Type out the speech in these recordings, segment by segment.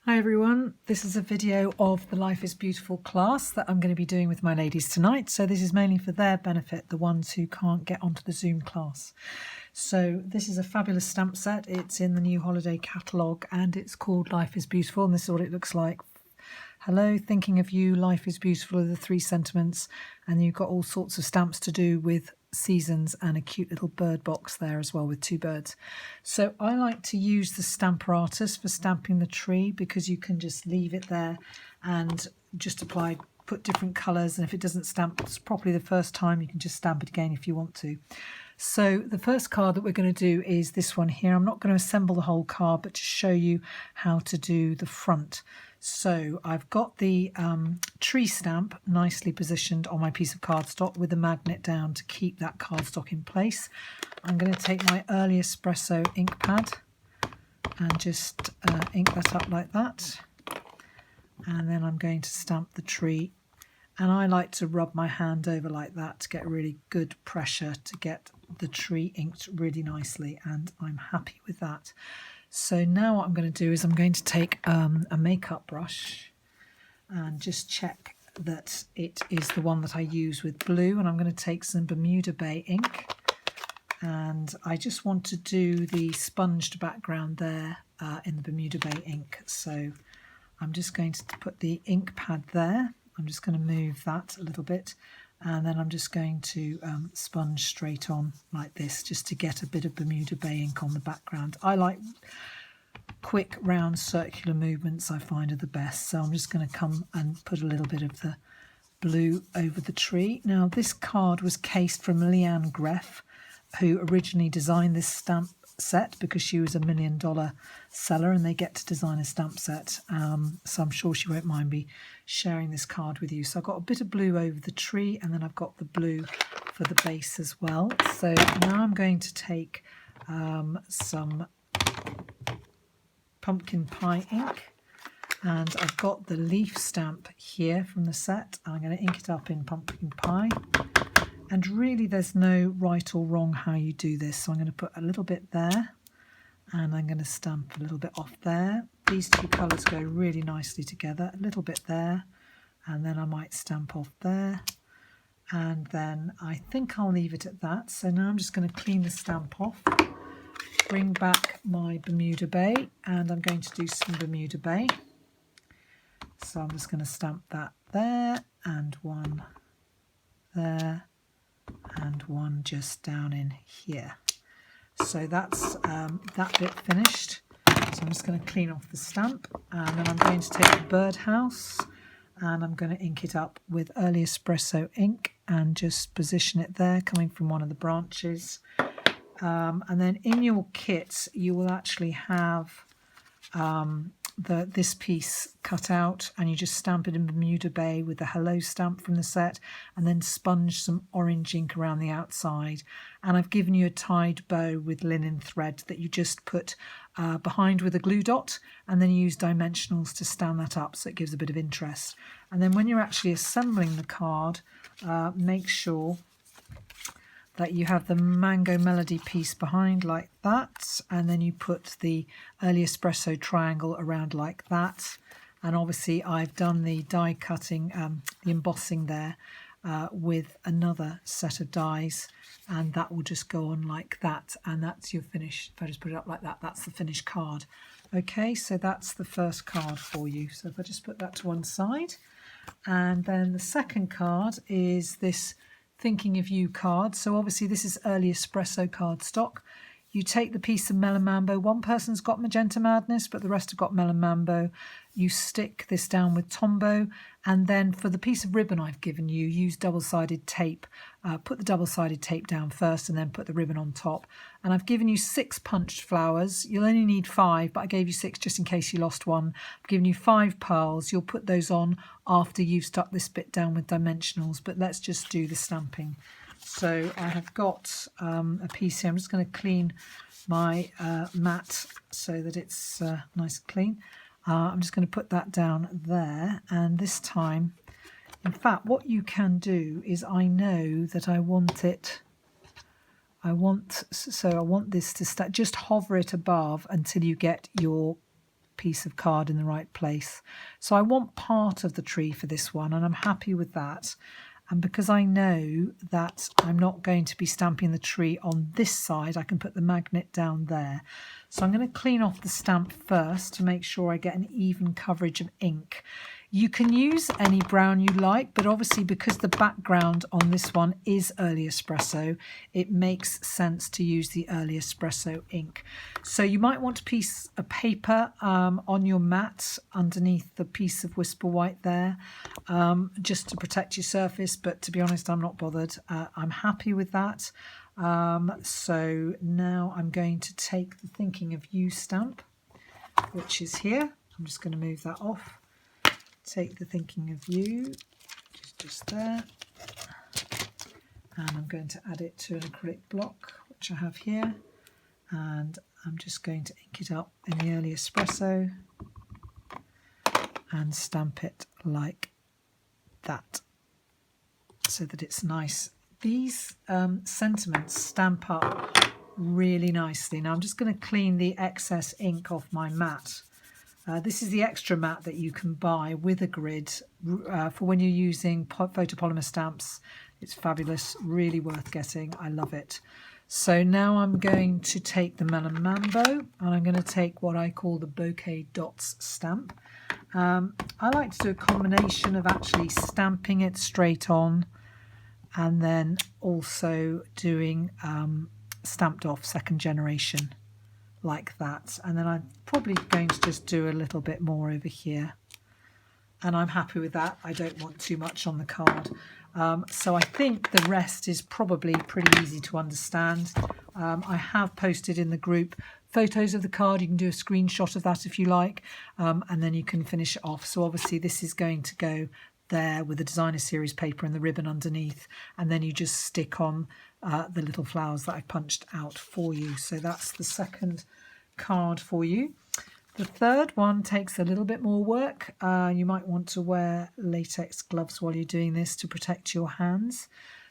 Hi everyone, this is a video of the Life is Beautiful class that I'm going to be doing with my ladies tonight. So this is mainly for their benefit, the ones who can't get onto the Zoom class. So this is a fabulous stamp set. It's in the new holiday catalogue and it's called Life is Beautiful, and this is what it looks like. Hello, thinking of you, life is beautiful are the three sentiments, and you've got all sorts of stamps to do with seasons and a cute little bird box there as well with two birds. So I like to use the Stamper Artist for stamping the tree because you can just leave it there and just put different colours, and if it doesn't stamp properly the first time, you can just stamp it again if you want to. So the first card that we're going to do is this one here. I'm not going to assemble the whole card, but to show you how to do the front. So I've got the tree stamp nicely positioned on my piece of cardstock with the magnet down to keep that cardstock in place. I'm going to take my early espresso ink pad and just ink that up like that. And then I'm going to stamp the tree. And I like to rub my hand over like that to get really good pressure to get the tree inked really nicely, and I'm happy with that. So now what I'm going to do is I'm going to take a makeup brush and just check that it is the one that I use with blue, and I'm going to take some Bermuda Bay ink, and I just want to do the sponged background there in the Bermuda Bay ink. So I'm just going to put the ink pad there. I'm just going to move that a little bit, and then I'm just going to sponge straight on like this just to get a bit of Bermuda Bay ink on the background. I like quick round circular movements, I find are the best. So I'm just going to come and put a little bit of the blue over the tree. Now this card was cased from Leanne Greff, who originally designed this stamp set because she was $1 million seller and they get to design a stamp set, so I'm sure she won't mind me sharing this card with you. So I've got a bit of blue over the tree, and then I've got the blue for the base as well. So now I'm going to take some pumpkin pie ink, and I've got the leaf stamp here from the set. I'm going to ink it up in pumpkin pie. And really there's no right or wrong how you do this. So I'm going to put a little bit there, and I'm going to stamp a little bit off there. These two colours go really nicely together. A little bit there, and then I might stamp off there. And then I think I'll leave it at that. So now I'm just going to clean the stamp off, bring back my Bermuda Bay, and I'm going to do some Bermuda Bay. So I'm just going to stamp that there, and one there, and one just down in here. So that's that bit finished. So I'm just going to clean off the stamp, and then I'm going to take the birdhouse and I'm going to ink it up with early espresso ink and just position it there coming from one of the branches. And then in your kit you will actually have this piece cut out, and you just stamp it in Bermuda Bay with the hello stamp from the set, and then sponge some orange ink around the outside. And I've given you a tied bow with linen thread that you just put behind with a glue dot, and then you use dimensionals to stand that up so it gives a bit of interest. And then when you're actually assembling the card, make sure that you have the Mango Melody piece behind like that, and then you put the early espresso triangle around like that. And obviously I've done the die cutting, the embossing there with another set of dies, and that will just go on like that, and that's your finish. If I just put it up like that, that's the finished card. Okay, so that's the first card for you. So if I just put that to one side, and then the second card is this Thinking of You card. So obviously this is early espresso cardstock. You take the piece of Melon Mambo. One person's got Magenta Madness, but the rest have got Melon Mambo. You stick this down with Tombow, and then for the piece of ribbon I've given you, use double-sided tape. Put the double-sided tape down first and then put the ribbon on top. And I've given you 6 punched flowers. You'll only need 5, but I gave you 6 just in case you lost one. I've given you 5 pearls. You'll put those on after you've stuck this bit down with dimensionals, but let's just do the stamping. So I have got a piece here. I'm just going to clean my mat so that it's nice and clean. I'm just going to put that down there, and this time, in fact, what you can do is, I know that I want this to start, just hover it above until you get your piece of card in the right place. So I want part of the tree for this one, and I'm happy with that. And because I know that I'm not going to be stamping the tree on this side, I can put the magnet down there. So I'm going to clean off the stamp first to make sure I get an even coverage of ink. You can use any brown you like, but obviously because the background on this one is early espresso, it makes sense to use the early espresso ink. So you might want a piece of paper on your mat underneath the piece of Whisper White there, just to protect your surface, but to be honest, I'm not bothered. I'm happy with that. So now I'm going to take the Thinking of You stamp, which is here. I'm just going to move that off. Take the Thinking of You, which is just there, and I'm going to add it to an acrylic block, which I have here, and I'm just going to ink it up in the early espresso and stamp it like that, so that it's nice. These sentiments stamp up really nicely. Now I'm just going to clean the excess ink off my mat. This is the extra mat that you can buy with a grid for when you're using photopolymer stamps. It's fabulous, really worth getting. I love it. So now I'm going to take the Melon Mambo, and I'm going to take what I call the Bouquet Dots stamp. I like to do a combination of actually stamping it straight on and then also doing stamped off second generation, like that. And then I'm probably going to just do a little bit more over here, and I'm happy with that. I don't want too much on the card. So I think the rest is probably pretty easy to understand. I have posted in the group photos of the card. You can do a screenshot of that if you like, and then you can finish it off. So obviously this is going to go there with the designer series paper and the ribbon underneath, and then you just stick on the little flowers that I punched out for you. So that's the second card for you. The third one takes a little bit more work. You might want to wear latex gloves while you're doing this to protect your hands.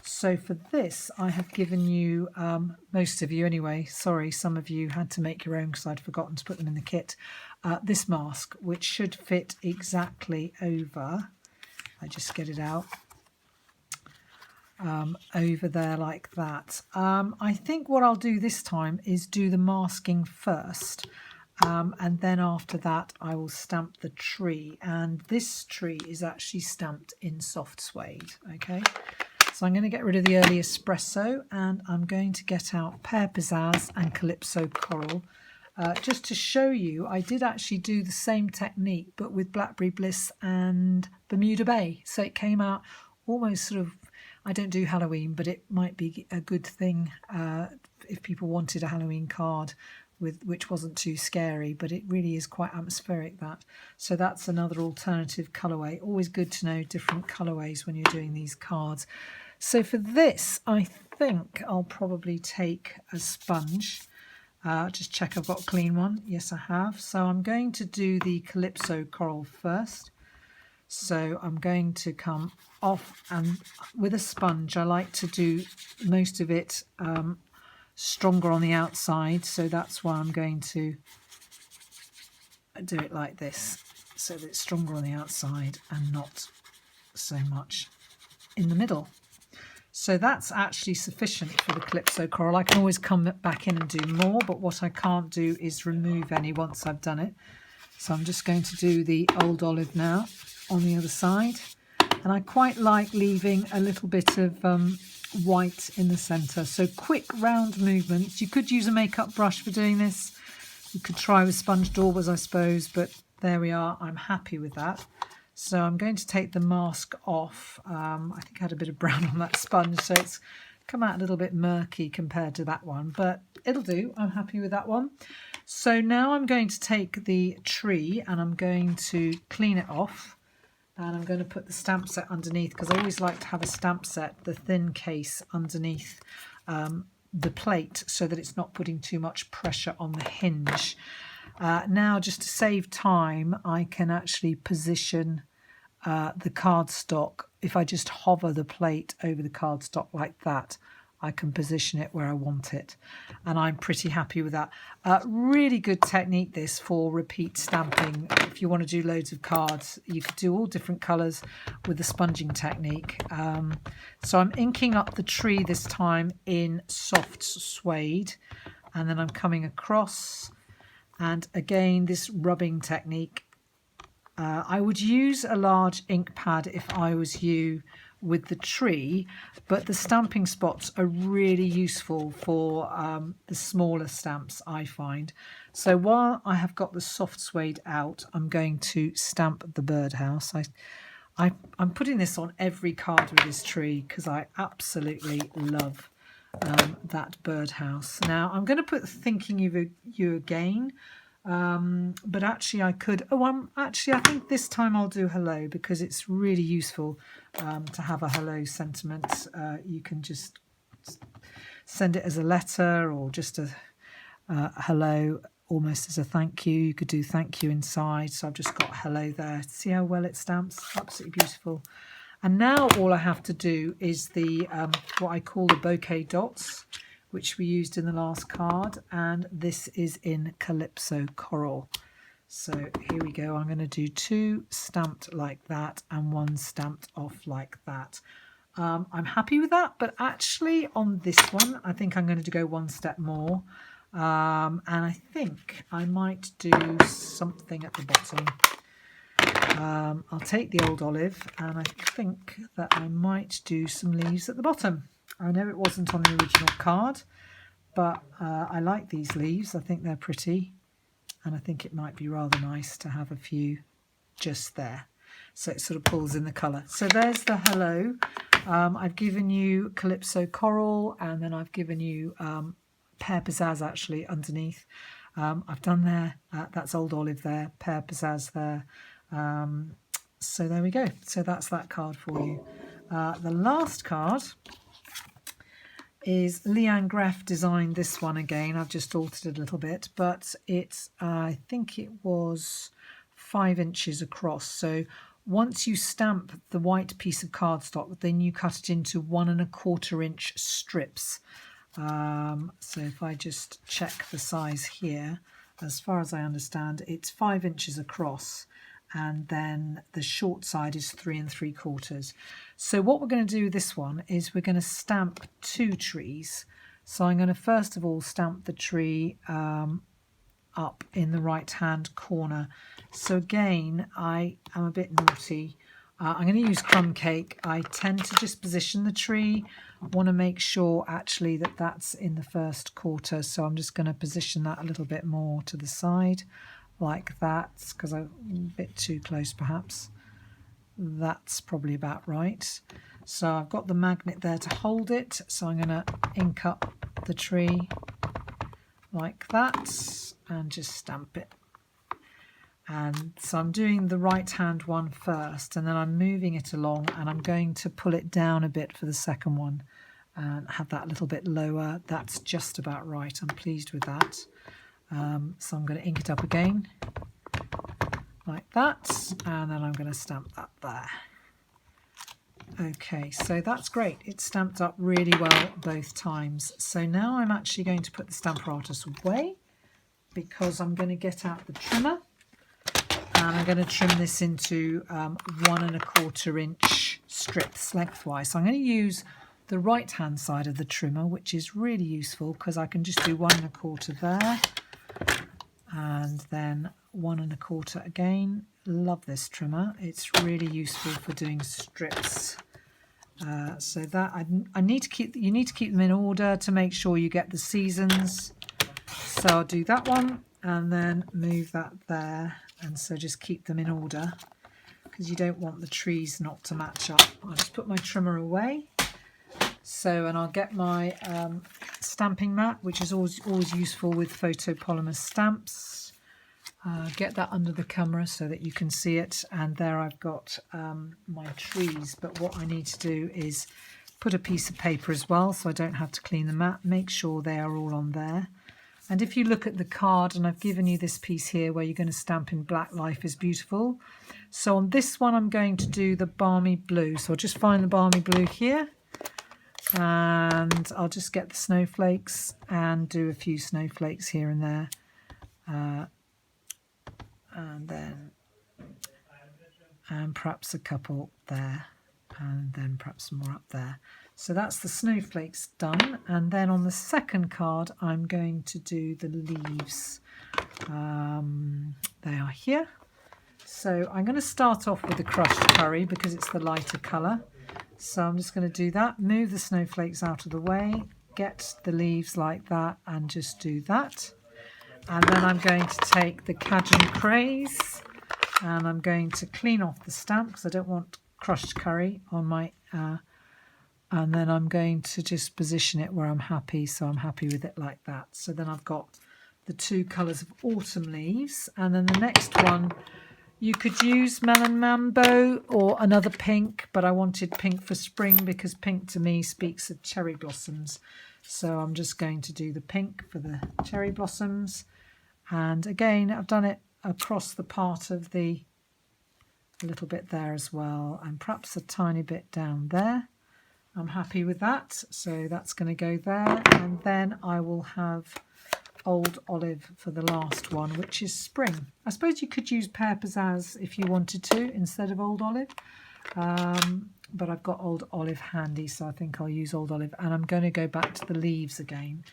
So for this, I have given you, most of you anyway, sorry, some of you had to make your own because I'd forgotten to put them in the kit, this mask, which should fit exactly over, I just get it out, over there like that. I think what I'll do this time is do the masking first, and then after that I will stamp the tree, and this tree is actually stamped in soft suede. Okay, so I'm going to get rid of the early espresso, and I'm going to get out Pear Pizzazz and Calypso Coral. Just to show you, I did actually do the same technique but with Blackberry Bliss and Bermuda Bay, so it came out almost sort of, I don't do Halloween, but it might be a good thing if people wanted a Halloween card which wasn't too scary, but it really is quite atmospheric, that. So that's another alternative colourway. Always good to know different colourways when you're doing these cards. So for this, I think I'll probably take a sponge. Just check I've got a clean one. Yes, I have. So I'm going to do the Calypso Coral first. So I'm going to come off, and with a sponge, I like to do most of it stronger on the outside. So that's why I'm going to do it like this, so that it's stronger on the outside and not so much in the middle. So that's actually sufficient for the Calypso Coral. I can always come back in and do more, but what I can't do is remove any once I've done it. So I'm just going to do the Old Olive now on the other side. And I quite like leaving a little bit of white in the centre. So quick round movements. You could use a makeup brush for doing this. You could try with sponge daubers, I suppose, but there we are. I'm happy with that. So I'm going to take the mask off. I think I had a bit of brown on that sponge, so it's come out a little bit murky compared to that one, but it'll do. I'm happy with that one. So now I'm going to take the tree and I'm going to clean it off, and I'm going to put the stamp set underneath, because I always like to have a stamp set, the thin case underneath the plate, so that it's not putting too much pressure on the hinge. Now, just to save time, I can actually position the cardstock. If I just hover the plate over the cardstock like that, I can position it where I want it, and I'm pretty happy with that. Really good technique this for repeat stamping. If you want to do loads of cards, you could do all different colours with the sponging technique. So I'm inking up the tree this time in soft suede, and then I'm coming across, and again this rubbing technique. I would use a large ink pad if I was you with the tree, but the stamping spots are really useful for the smaller stamps, I find. So while I have got the soft suede out, I'm going to stamp the birdhouse. I'm putting this on every card with this tree because I absolutely love that birdhouse. Now I'm going to put thinking of you again. But actually I could, I think this time I'll do hello, because it's really useful to have a hello sentiment. You can just send it as a letter, or just a hello almost as a thank you. You could do thank you inside, so I've just got hello there. See how well it stamps? Absolutely beautiful. And now all I have to do is the what I call the bouquet dots, which we used in the last card, and this is in Calypso Coral. So here we go. I'm going to do 2 stamped like that and 1 stamped off like that. I'm happy with that, but actually on this one, I think I'm going to go 1 step more. And I think I might do something at the bottom. I'll take the old olive, and I think that I might do some leaves at the bottom. I know it wasn't on the original card, but I like these leaves. I think they're pretty, and I think it might be rather nice to have a few just there, so it sort of pulls in the colour. So there's the hello. I've given you Calypso Coral, and then I've given you Pear Pizzazz actually underneath. I've done there, that's old olive there, Pear Pizzazz there. So there we go. So that's that card for you. The last card is Leanne Greff designed this one again. I've just altered it a little bit, but it's I think it was 5 inches across. So once you stamp the white piece of cardstock, then you cut it into 1 1/4 inch strips. So if I just check the size here, as far as I understand, it's 5 inches across, and then the short side is 3 3/4. So what we're going to do with this one is we're going to stamp 2 trees. So I'm going to first of all stamp the tree up in the right hand corner. So again, I am a bit naughty. I'm going to use crumb cake. I tend to just position the tree. I want to make sure actually that that's in the first quarter, so I'm just going to position that a little bit more to the side like that, because I'm a bit too close perhaps. That's probably about right. So I've got the magnet there to hold it, so I'm going to ink up the tree like that and just stamp it. And so I'm doing the right hand one first, and then I'm moving it along, and I'm going to pull it down a bit for the second one and have that a little bit lower. That's just about right. I'm pleased with that. So I'm going to ink it up again like that, and then I'm going to stamp that there. Okay, so that's great. It's stamped up really well both times. So now I'm actually going to put the Stamper Artist away, because I'm going to get out the trimmer, and I'm going to trim this into 1 1/4 inch strips lengthwise. So I'm going to use the right hand side of the trimmer, which is really useful because I can just do 1 1/4 there, and then 1 1/4 again. Love this trimmer. It's really useful for doing strips. So that I need to keep. You need to keep them in order to make sure you get the seasons. So I'll do that one and then move that there, and so just keep them in order because you don't want the trees not to match up. I'll just put my trimmer away. So, and I'll get my stamping mat, which is always useful with photopolymer stamps. Get that under the camera so that you can see it, and there I've got my trees. But what I need to do is put a piece of paper as well, so I don't have to clean the mat. Make sure they are all on there. And if you look at the card, and I've given you this piece here where you're going to stamp in Black Life is Beautiful. So on this one I'm going to do the Balmy Blue. So I'll just find the Balmy Blue here, And I'll just get the snowflakes and do a few snowflakes here and there. And perhaps a couple there, and then perhaps more up there. So that's the snowflakes done. And then on the second card, I'm going to do the leaves. They are here. So I'm going to start off with the crushed curry because it's the lighter colour. So I'm just going to do that, move the snowflakes out of the way, get the leaves like that, and just do that. And then I'm going to take the Cajun Craze, and I'm going to clean off the stamp because I don't want crushed curry on my... and then I'm going to just position it where I'm happy, so I'm happy with it like that. So then I've got the two colours of autumn leaves, and then the next one... You could use Melon Mambo or another pink, but I wanted pink for spring because pink to me speaks of cherry blossoms. So I'm just going to do the pink for the cherry blossoms. And again, I've done it across the part of a little bit there as well, and perhaps a tiny bit down there. I'm happy with that. So that's going to go there. And then I will have Old Olive for the last one, which is spring. I suppose you could use Pear Pizzazz if you wanted to instead of Old Olive, but I've got Old Olive handy, so I think I'll use Old Olive. And I'm going to go back to the leaves again.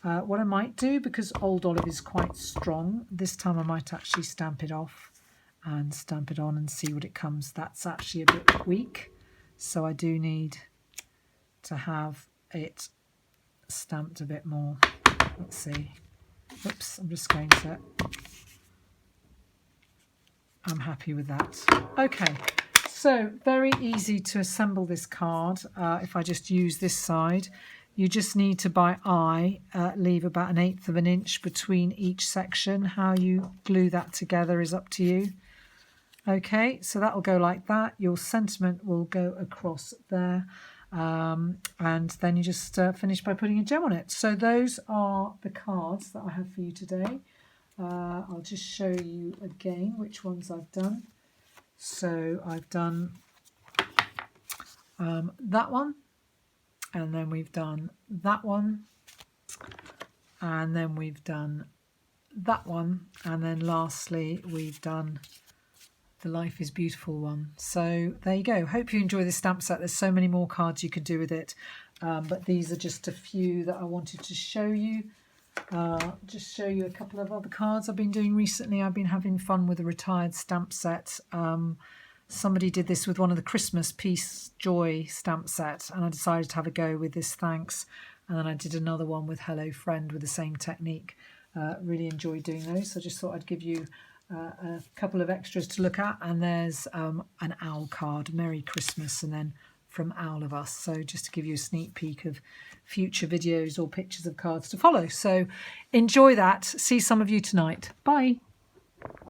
What I might do, because Old Olive is quite strong, this time I might actually stamp it off and stamp it on and see what it comes. That's actually a bit weak, so I do need to have it stamped a bit more. Let's see. Oops, I'm just going to... I'm happy with that. Okay, so very easy to assemble this card. If I just use this side, you just need to, by eye, leave about 1/8 of an inch between each section. How you glue that together is up to you. Okay, so that will go like that. Your sentiment will go across there. And then you just finish by putting a gem on it. So those are the cards that I have for you today. I'll just show you again which ones I've done. So I've done that one, and then we've done that one, and then we've done that one, and then lastly we've done the Life is Beautiful one. So there you go. Hope you enjoy this stamp set. There's so many more cards you could do with it, but these are just a few that I wanted to show you. Just show you a couple of other cards I've been doing recently. I've been having fun with a retired stamp set. Somebody did this with one of the Christmas Peace Joy stamp set, and I decided to have a go with this Thanks, and then I did another one with Hello Friend with the same technique. Really enjoyed doing those, so I just thought I'd give you a couple of extras to look at. And there's an owl card, Merry Christmas, and then From Owl of Us. So just to give you a sneak peek of future videos or pictures of cards to follow. So enjoy that. See some of you tonight. Bye.